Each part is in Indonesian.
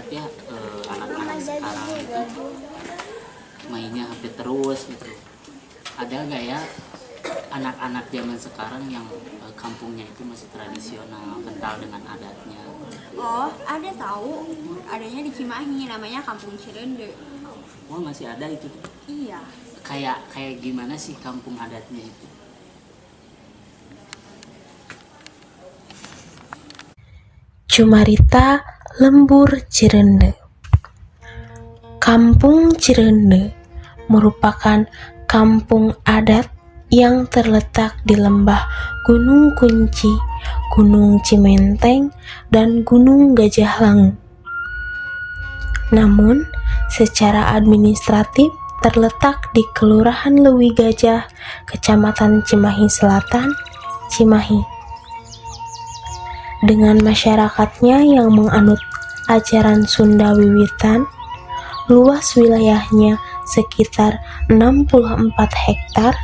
ya anak-anak sekarang itu mainnya HP terus gitu. Ada nggak ya anak-anak zaman sekarang yang kampungnya itu masih tradisional, kental dengan adatnya? Oh, ada tahu. Adanya di Cimahi, namanya Kampung Cirende. Oh, masih ada itu. Iya. Kayak gimana sih kampung adatnya itu? Cumarita Lembur Cirende. Kampung Cirende merupakan kampung adat yang terletak di lembah Gunung Kunci, Gunung Cimenteng, dan Gunung Gajah Langu. Namun, secara administratif terletak di Kelurahan Lewi Gajah, Kecamatan Cimahi Selatan, Cimahi. Dengan masyarakatnya yang menganut ajaran Sunda Wiwitan, luas wilayahnya sekitar 64 hektar,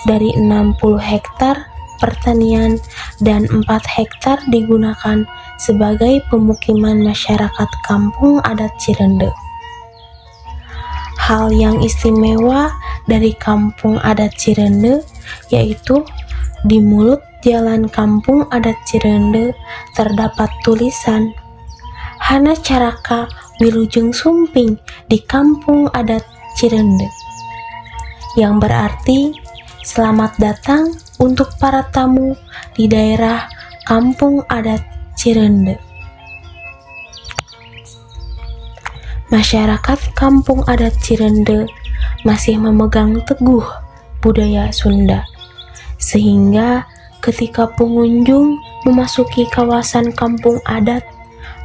dari 60 hektar pertanian dan 4 hektar digunakan sebagai pemukiman masyarakat kampung adat Cirende. Hal yang istimewa dari kampung adat Cirende yaitu di mulut jalan kampung adat Cirende terdapat tulisan Hana Caraka Wilujeng Sumping di kampung adat Cirende, yang berarti selamat datang untuk para tamu di daerah kampung adat Cirende. Masyarakat kampung adat Cirende masih memegang teguh budaya Sunda, sehingga ketika pengunjung memasuki kawasan kampung adat,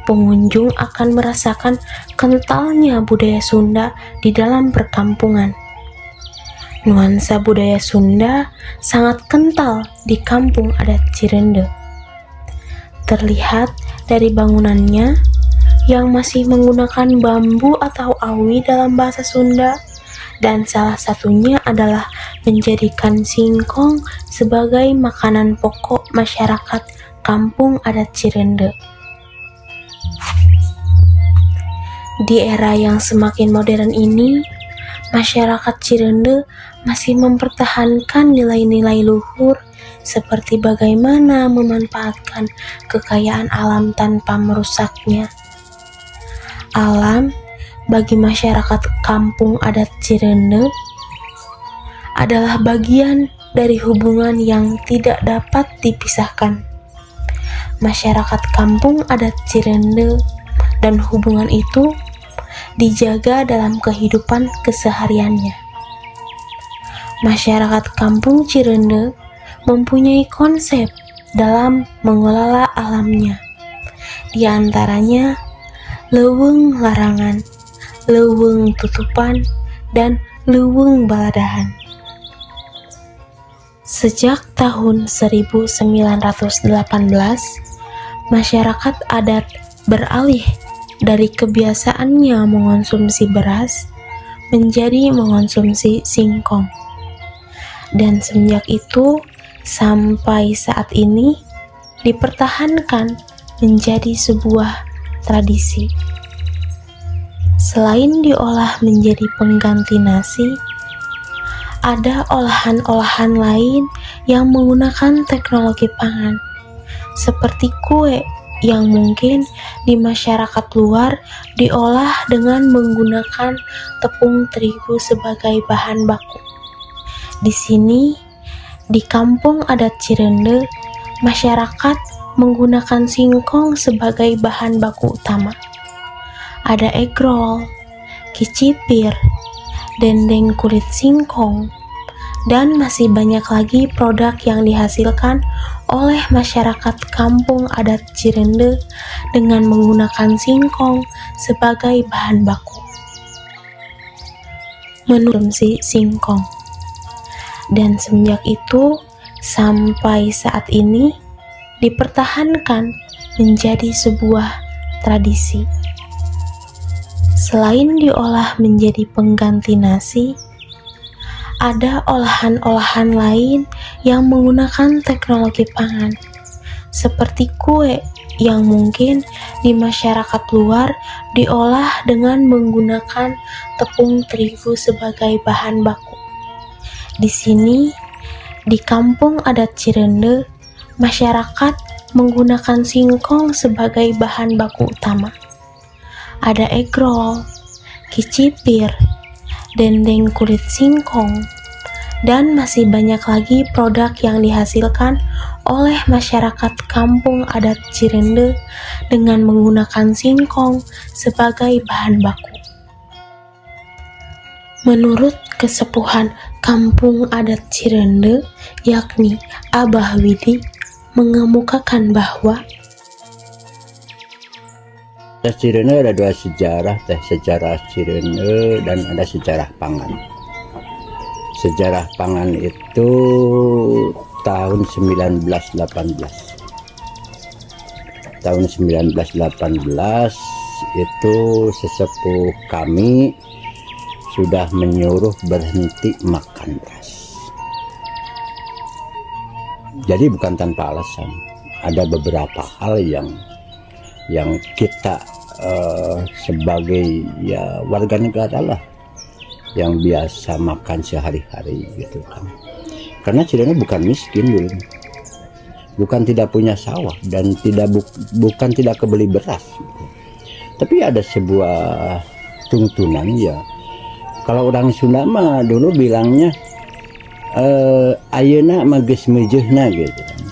pengunjung akan merasakan kentalnya budaya Sunda di dalam perkampungan. Nuansa budaya Sunda sangat kental di kampung adat Cirende. Terlihat dari bangunannya yang masih menggunakan bambu atau awi dalam bahasa Sunda, dan salah satunya adalah menjadikan singkong sebagai makanan pokok masyarakat kampung adat Cirende. Di era yang semakin modern ini, masyarakat Cirende masih mempertahankan nilai-nilai luhur seperti bagaimana memanfaatkan kekayaan alam tanpa merusaknya. Alam bagi masyarakat kampung adat Cirende adalah bagian dari hubungan yang tidak dapat dipisahkan. Masyarakat kampung adat Cirende dan hubungan itu dijaga dalam kehidupan kesehariannya. Masyarakat kampung Cirende mempunyai konsep dalam mengelola alamnya. Di antaranya leuweung larangan, leuweung tutupan, dan leuweung baladahan. Sejak tahun 1918, masyarakat adat beralih dari kebiasaannya mengonsumsi beras menjadi mengonsumsi singkong. Dan semenjak itu sampai saat ini dipertahankan menjadi sebuah tradisi. Selain diolah menjadi pengganti nasi, ada olahan-olahan lain yang menggunakan teknologi pangan, seperti kue yang mungkin di masyarakat luar diolah dengan menggunakan tepung terigu sebagai bahan baku. Di sini, di kampung adat Cirende, masyarakat menggunakan singkong sebagai bahan baku utama. Ada egg roll, kicipir, dendeng kulit singkong, dan masih banyak lagi produk yang dihasilkan oleh masyarakat kampung adat Cirende dengan menggunakan singkong sebagai bahan baku. Mengonsumsi singkong. Dan semenjak itu sampai saat ini dipertahankan menjadi sebuah tradisi. Selain diolah menjadi pengganti nasi, ada olahan-olahan lain yang menggunakan teknologi pangan, seperti kue yang mungkin di masyarakat luar diolah dengan menggunakan tepung terigu sebagai bahan baku. Di sini, di kampung adat Cirende, masyarakat menggunakan singkong sebagai bahan baku utama. Ada egrol, kicipir, dendeng kulit singkong, dan masih banyak lagi produk yang dihasilkan oleh masyarakat kampung adat Cirende dengan menggunakan singkong sebagai bahan baku. Menurut kesepuhan kampung adat Cirende, yakni Abah Widi, mengemukakan bahwa Cirende ada dua sejarah, sejarah Cirende dan ada sejarah pangan. Sejarah pangan itu tahun 1918. Tahun 1918 itu sesepuh kami sudah menyuruh berhenti makan beras. Jadi bukan tanpa alasan. Ada beberapa hal yang kita sebagai ya warga negara lah yang biasa makan sehari-hari gitu kan. Karena Cirende bukan miskin dulu, bukan tidak punya sawah dan bukan tidak kebeli beras gitu. Tapi ada sebuah tuntunan ya. Kalau orang Sunda mah dulu bilangnya ayeuna mah geus meujeuhna gitu kan.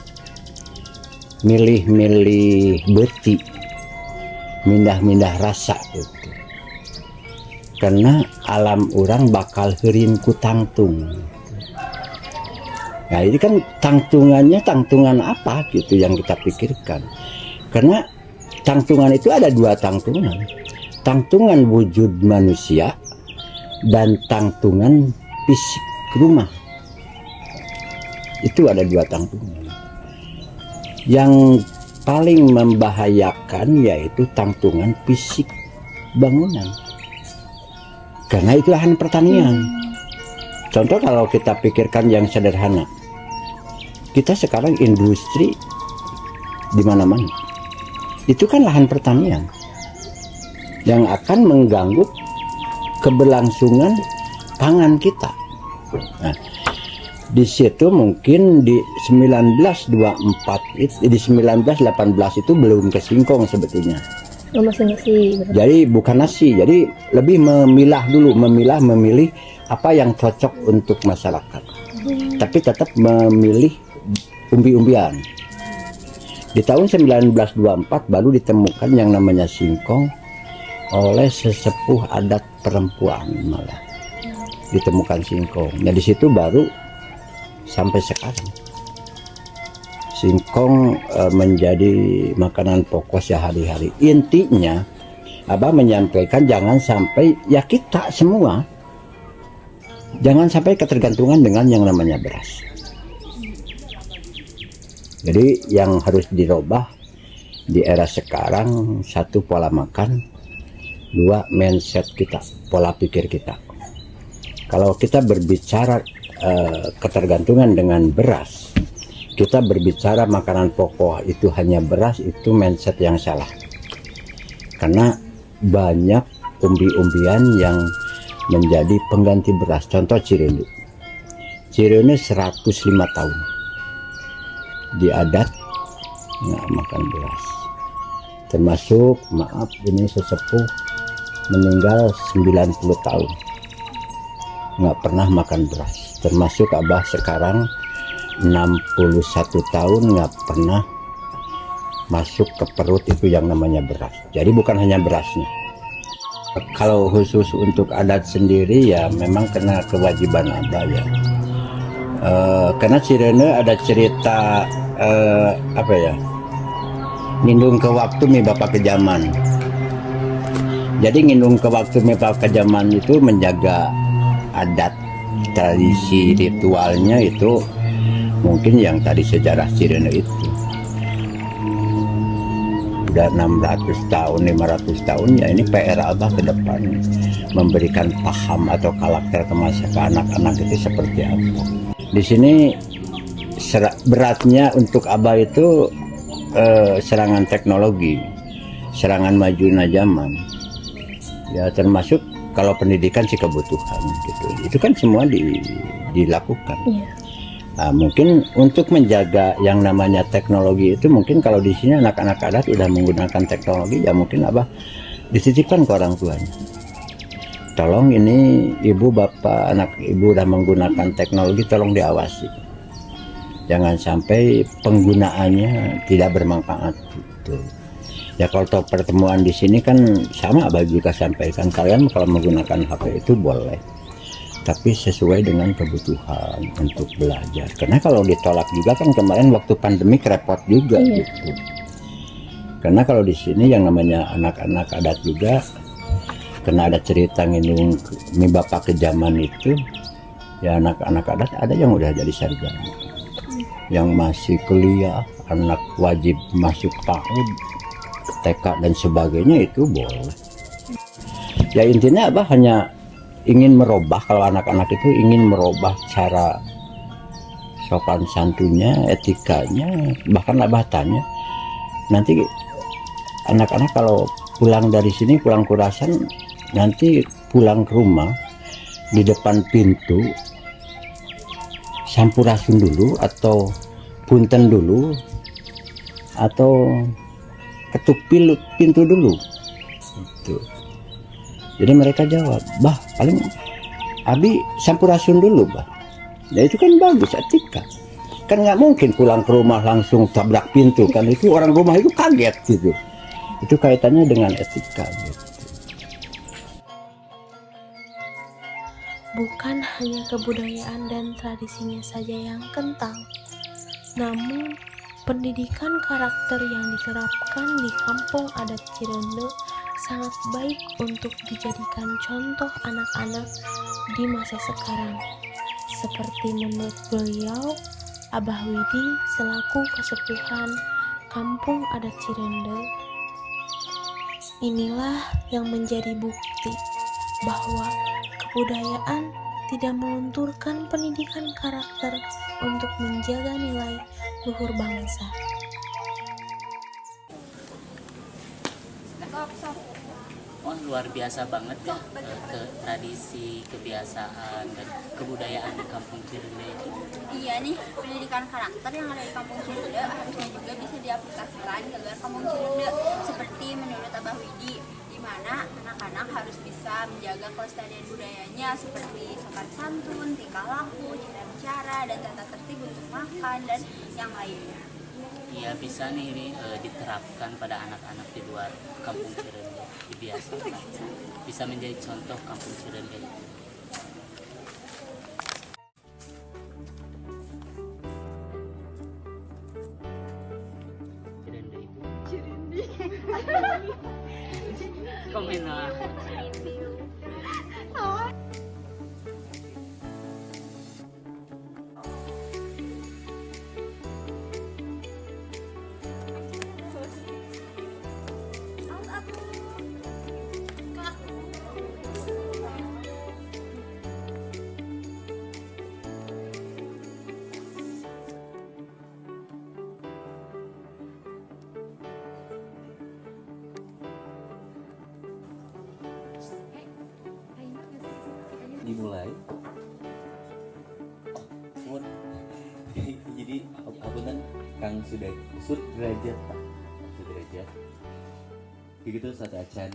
Milih-milih beuti, mindah-mindah rasa gitu. Karena alam orang bakal heurin ku tangtung. Nah ini kan tangtungannya tangtungan apa gitu yang kita pikirkan. Karena tangtungan itu ada dua tangtungan. Tangtungan wujud manusia dan tangtungan fisik rumah. Itu ada dua tangtungan. Yang paling membahayakan yaitu tangtungan fisik bangunan. Karena itu lahan pertanian. Contoh kalau kita pikirkan yang sederhana. Kita sekarang industri di mana-mana. Itu kan lahan pertanian yang akan mengganggu keberlangsungan pangan kita. Nah, di situ mungkin di 1924 di 1918 itu belum ke singkong sebetulnya. Masih nasi. Jadi bukan nasi, jadi lebih memilih apa yang cocok untuk masyarakat. Tapi tetap memilih umbi-umbian. Di tahun 1924 baru ditemukan yang namanya singkong oleh sesepuh adat perempuan malah. Ditemukan singkong. Nah di situ baru sampai sekarang singkong menjadi makanan pokok sehari-hari. Intinya Abah menyampaikan jangan sampai ya kita semua jangan sampai ketergantungan dengan yang namanya beras. Jadi yang harus dirubah di era sekarang, satu pola makan, dua mindset kita, pola pikir kita. Kalau kita berbicara ketergantungan dengan beras, kita berbicara makanan pokok itu hanya beras, itu mindset yang salah. Karena banyak umbi-umbian yang menjadi pengganti beras. Contoh Cirende. Cirende 105 tahun di adat nggak makan beras. Termasuk, maaf ini sesepuh meninggal 90 tahun nggak pernah makan beras. Termasuk Abah sekarang 61 tahun nggak pernah masuk ke perut itu yang namanya beras. Jadi bukan hanya berasnya. Kalau khusus untuk adat sendiri ya memang kena kewajiban Abah ya. Karena Cirende ada cerita apa ya, ngindung ke waktu mi bapak ke zaman. Jadi ngindung ke waktu mi bapak ke zaman itu menjaga adat, tradisi, ritualnya itu mungkin yang tadi sejarah Cirende itu udah 600 tahun 500 tahun ya. Ini PR Abah ke depan memberikan paham atau karakter ke masa ke anak-anak itu seperti apa. Di sini beratnya untuk Abah itu serangan teknologi, serangan majunya zaman. Ya termasuk kalau pendidikan sih kebutuhan gitu. Itu kan semua dilakukan. Iya. Nah, mungkin untuk menjaga yang namanya teknologi itu, mungkin kalau di sini anak-anak adat udah menggunakan teknologi, ya mungkin Abah dititipkan ke orang tuanya. Tolong ini ibu bapak anak ibu udah menggunakan teknologi, tolong diawasi. Jangan sampai penggunaannya tidak bermanfaat gitu. Ya kalau pertemuan di sini kan sama Abah juga sampaikan, kalian kalau menggunakan HP itu boleh, tapi sesuai dengan kebutuhan untuk belajar. Karena kalau ditolak juga kan kemarin waktu pandemi repot juga gitu. Karena kalau di sini yang namanya anak-anak adat juga, karena ada cerita nginung mi bapak ke zaman itu, ya anak-anak adat ada yang udah jadi sarjana, yang masih kuliah, anak wajib masuk PAUD, TK dan sebagainya itu boleh. Ya intinya Abah hanya ingin merubah, kalau anak-anak itu ingin merubah cara sopan santunnya, etikanya. Bahkan Abah tanya, nanti anak-anak kalau pulang dari sini, pulang kurasan, nanti pulang ke rumah, di depan pintu sampurasun dulu atau punten dulu atau ketuk pintu dulu gitu. Jadi mereka jawab, bah paling abi sampurasun dulu bah. Ya itu kan bagus etika. Kan nggak mungkin pulang ke rumah langsung tabrak pintu, kan itu orang rumah itu kaget gitu. Itu kaitannya dengan etika gitu. Bukan hanya kebudayaan dan tradisinya saja yang kental, namun pendidikan karakter yang diterapkan di kampung adat Cirende sangat baik untuk dijadikan contoh anak-anak di masa sekarang. Seperti menurut beliau, Abah Widi selaku kesepuhan kampung adat Cirende, inilah yang menjadi bukti bahwa kebudayaan tidak melunturkan pendidikan karakter untuk menjaga nilai luhur bangsa. Wah luar biasa banget ya ke tradisi, kebiasaan dan kebudayaan di kampung Cirende itu. Iya nih, pendidikan karakter yang ada di kampung Cirende harusnya juga bisa diaplikasikan ke luar kampung Cirende. Seperti menurut Abah Widi, di mana anak-anak harus bisa menjaga kelestarian budayanya seperti sopan santun, tingkah laku, cara dan tata tertib untuk makan dan yang lainnya. Iya bisa nih ini diterapkan pada anak-anak di luar kampung Cirende, dibiasakan bisa menjadi contoh kampung Cirende. Cirende itu komen lah. Dimulai semut. Jadi aku kan Kang sudah derajat begitu saat acan